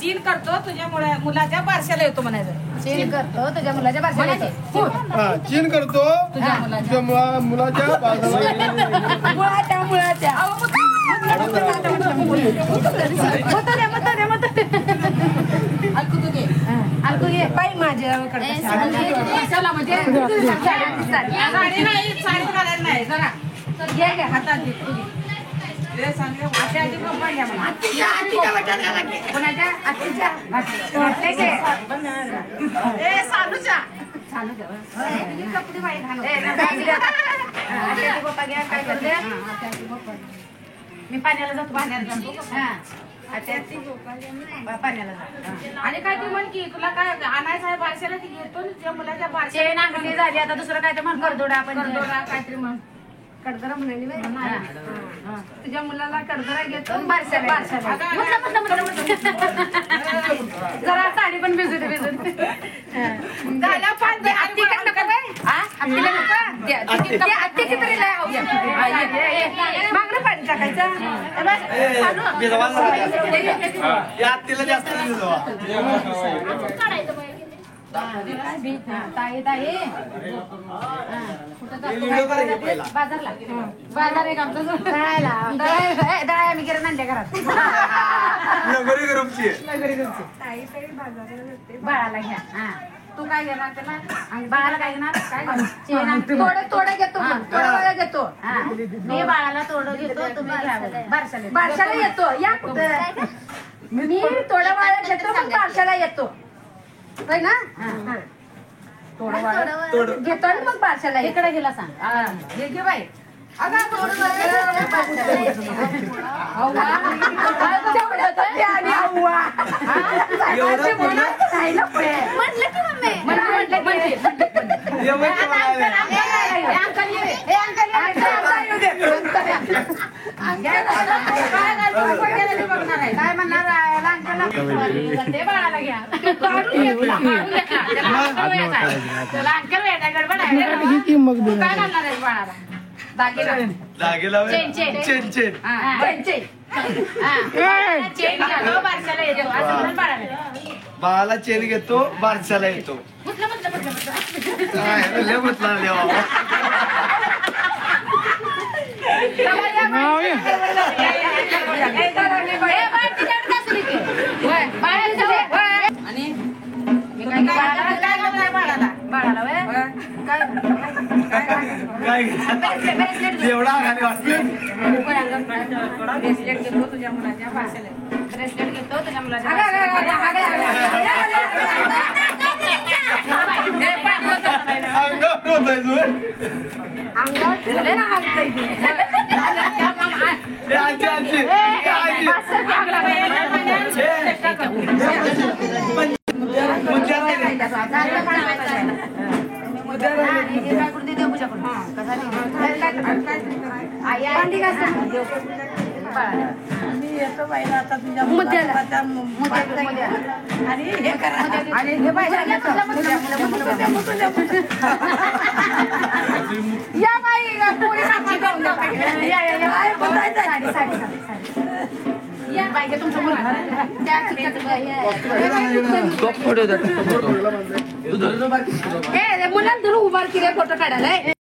चीन करतो तुझ्या मुलाच्या बारशाला येतो म्हणायचं. चीन करतो तुझ्या मुलाच्या बारशाला येतो. चीन करतो तुझ्या मुलाच्या मुलाच्या अलकू घे बाई माझ्याकडे साडी नाही साडी घालायला नाही जरा घे घे हातात घे. मी पाण्याला जातो पाण्याला जातो पाण्याला जातो. आणि काय ते म्हण की तुला काय आणायचं आहे बारशाला ती घेतो तुझ्या मुलाच्या बारशा नांगरणी झाली आता दुसरं काय ते म्हण करदोडा आपण काहीतरी म्हण कडदरा म्हणाली तुझ्या मुलाला कडदरा घेतो बारशाला जरा साडी पण भिजत मागणं पाणी टाकायचं. ताई ताई बाजारला बाजार आहे आमचा दळाय मी गिरण आणल्या घरात बाळाला घ्या. तू काय घेणार त्याला आणि बाळाला काय घेणार काय थोडं घेतो थोडं वेळ घेतो. मी बाळाला थोडं घेतो तुम्ही बारशाला येतो या कुठं मी थोडं वेळ घेतो बारशाला येतो ना थोडं घेतो आणि मग बारशाला इकडे गेला सांग घे घे बाई. काय म्हणणार ते बाळाला घ्या गडबड आहे काय घालणार आहे बाळाला दागिला चेन चेन चेन चेन बाळाला चेन घेतो बारशाला येतो. एवढा ब्रेसलेट घेतो तुझ्या मुलाच्या भाषेला ब्रेसलेट घेतो तुझ्या मुलाच्या मुलांना धरून उभार केले फोटो काढायला.